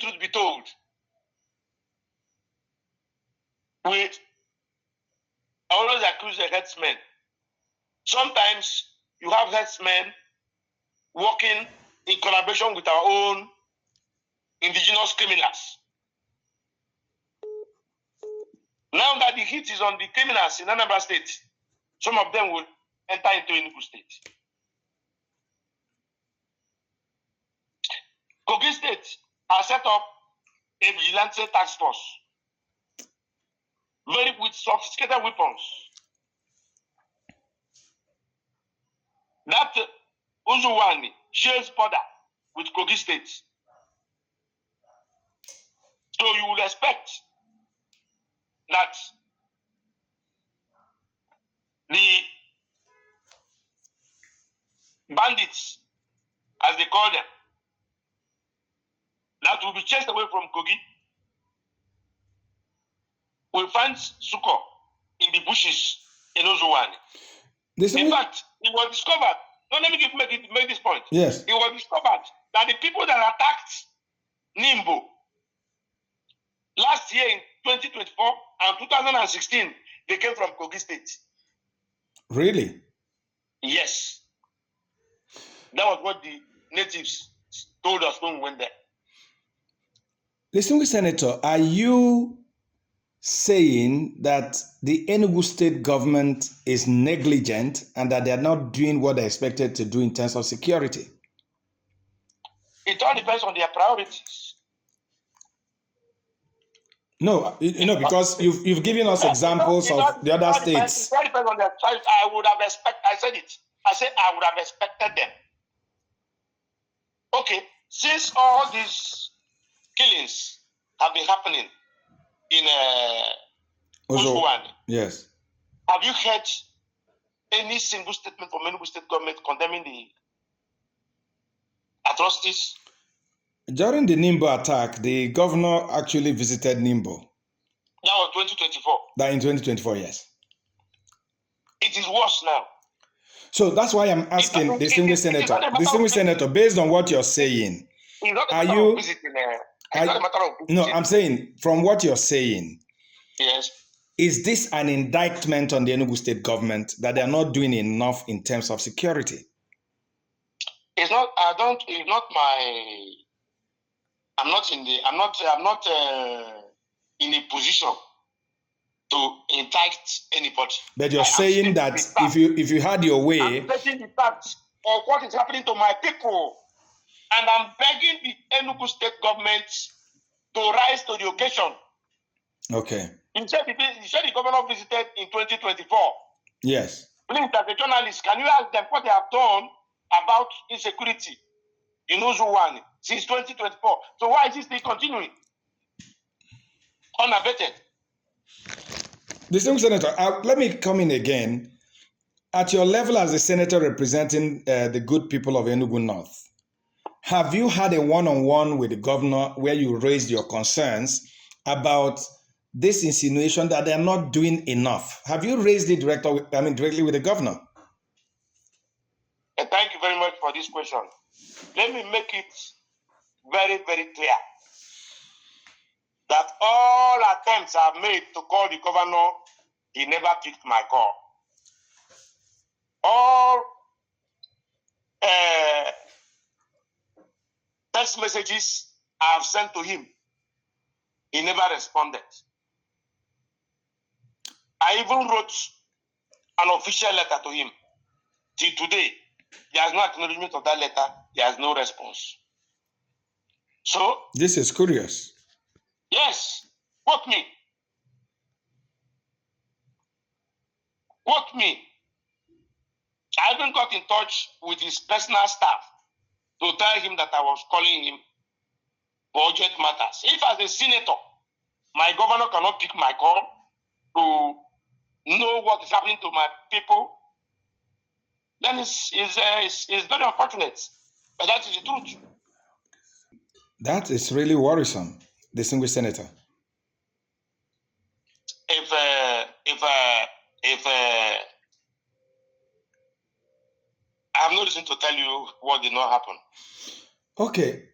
truth be told, we always accuse the headsmen. Sometimes you have headsmen working in collaboration with our own indigenous criminals. Now that the heat is on the criminals in Anambra State, some of them will enter into Enugu State. Kogi State has set up a vigilante task force, with sophisticated weapons. That Uzuwani shares border with Kogi State. So you will expect that the bandits, as they call them, that will be chased away from Kogi, will find succor in the bushes in Uzuwani. In fact, it was discovered, let me make this point. Yes. It was discovered that the people that attacked Nimbo last year in 2024 and 2016, they came from Kogi State. Really? Yes. That was what the natives told us when we went there. Distinguished Senator, are you saying that the Enugu State government is negligent and that they are not doing what they're expected to do in terms of security? It all depends on their priorities. No, because you've given us examples of the other states. It all depends on their choice. I would have expected, I said it. I said I would have expected them. Okay, since all these killings have been happening in Uzuwani, yes. Have you heard any single statement from Enugu State government condemning the atrocities? During the Nimbo attack, the governor actually visited Nimbo. That was 2024. That in 2024, yes. It is worse now. So that's why I'm asking, distinguished senator, based on what you're saying, I'm saying, from what you're saying, yes, is this an indictment on the Enugu State government that they are not doing enough in terms of security? It's not. I'm not in a position to indict anybody. But you're saying that if you had your way, I'm taking the facts of what is happening to my people, and I'm begging the Enugu State government to rise to the occasion. Okay. You said the governor visited in 2024. Yes. Please, as a journalist, can you ask them what they have done about insecurity in Uzuwani since 2024? So why is this still continuing unabated? Distinguished Senator, let me come in again. At your level as a senator representing the good people of Enugu North, have you had a one-on-one with the governor where you raised your concerns about this insinuation that they are not doing enough? Have you raised it directly with the governor? Thank you very much for this question. Let me make it very, very clear that all attempts are made to call the governor. He never picked my call. All text messages I have sent to him, he never responded. I even wrote an official letter to him. Till today, there is no acknowledgement of that letter. There is no response. So this is curious. Yes, quote me. Quote me. I even got in touch with his personal staff to tell him that I was calling him for urgent matters. If as a senator, my governor cannot pick my call to know what is happening to my people, then it's very unfortunate. But that is the truth. That is really worrisome, distinguished senator. If I have no reason to tell you what did not happen. Okay.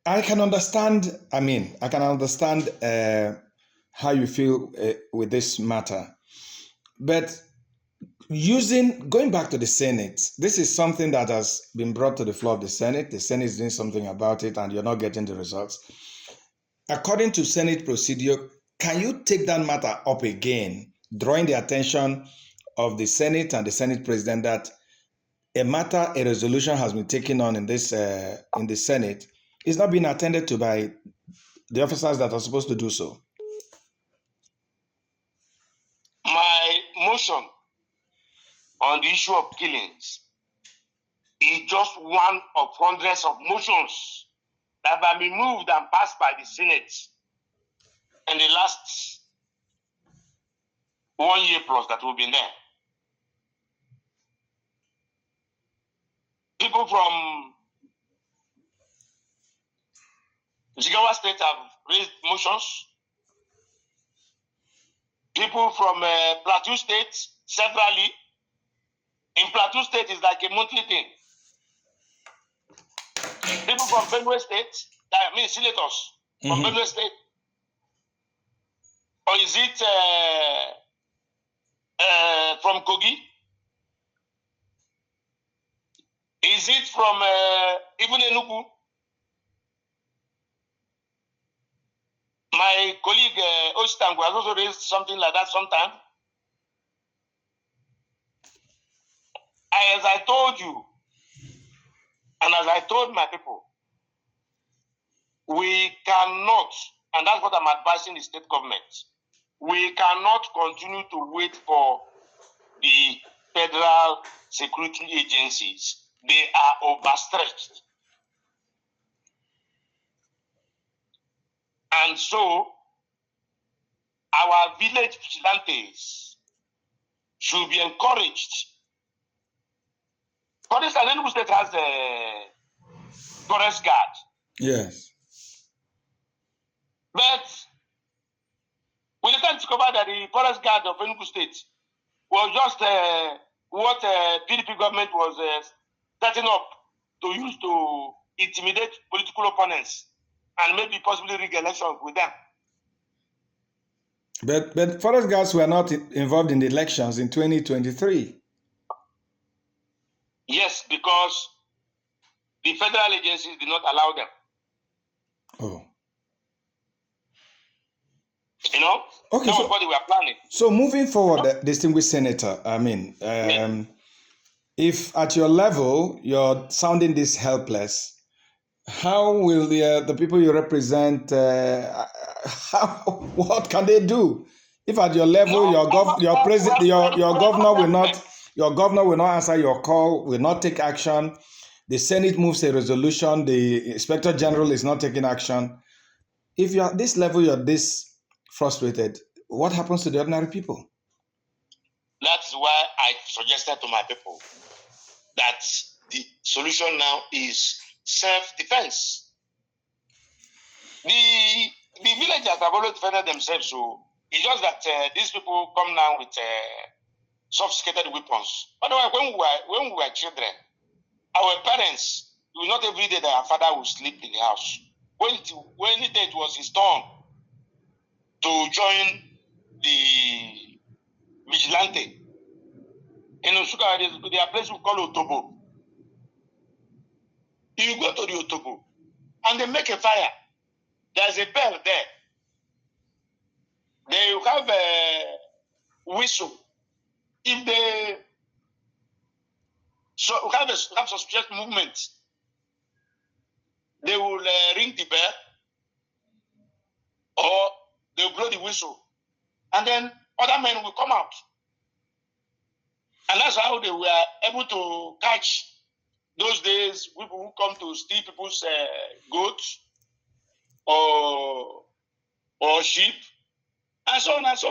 I can understand. I mean, I can understand how you feel with this matter, but going back to the Senate, this is something that has been brought to the floor of the Senate. The Senate is doing something about it, and you're not getting the results. According to Senate procedure, can you take that matter up again, drawing the attention of the Senate and the Senate President that a resolution has been taken on in the Senate, is not being attended to by the officers that are supposed to do so? My motion on the issue of killings is just one of hundreds of motions that have been moved and passed by the Senate in the last 1 year plus that we've been there. People from Jigawa State have raised motions. People from Plateau State, severally. In Plateau State, it's like a monthly thing. People from Benue State, I mean senators from Benue State. Or is it from Kogi? Is it from even Enugu? My colleague Ostangu has also raised something like that sometime. As I told you, and as I told my people, we cannot, and that's what I'm advising the state government, we cannot continue to wait for the federal security agencies. They are overstretched. And so, our village vigilantes should be encouraged. For instance, Enugu State has a forest guard. Yes. But we later discovered that the forest guard of Enugu State was just what PDP government was setting up to use to intimidate political opponents and maybe possibly rig elections with them. But forest guards were not involved in the elections in 2023. Yes, because the federal agencies did not allow them. Oh. You know? Okay, that was what they were planning. So moving forward, distinguished senator, I mean, if at your level you're sounding this helpless, how will the people you represent, what can they do? If at your level your governor will not answer your call, will not take action, the Senate moves a resolution, the Inspector General is not taking action. If you're at this level, you're this frustrated, what happens to the ordinary people? That's why I suggested to my people that the solution now is self-defense. The villagers have always defended themselves, so it's just that these people come now with sophisticated weapons. Otherwise, when we were children, our parents, it was not every day that our father would sleep in the house. When it was his turn to join the vigilante, in Osuka, there are places we call Otobo. You go to the Otobo and they make a fire. There's a bell there. They have a whistle. If they have suspicious movement, they will ring the bell or they will blow the whistle. And then other men will come out. And that's how they were able to catch those days people who come to steal people's goats or sheep and so on and so on.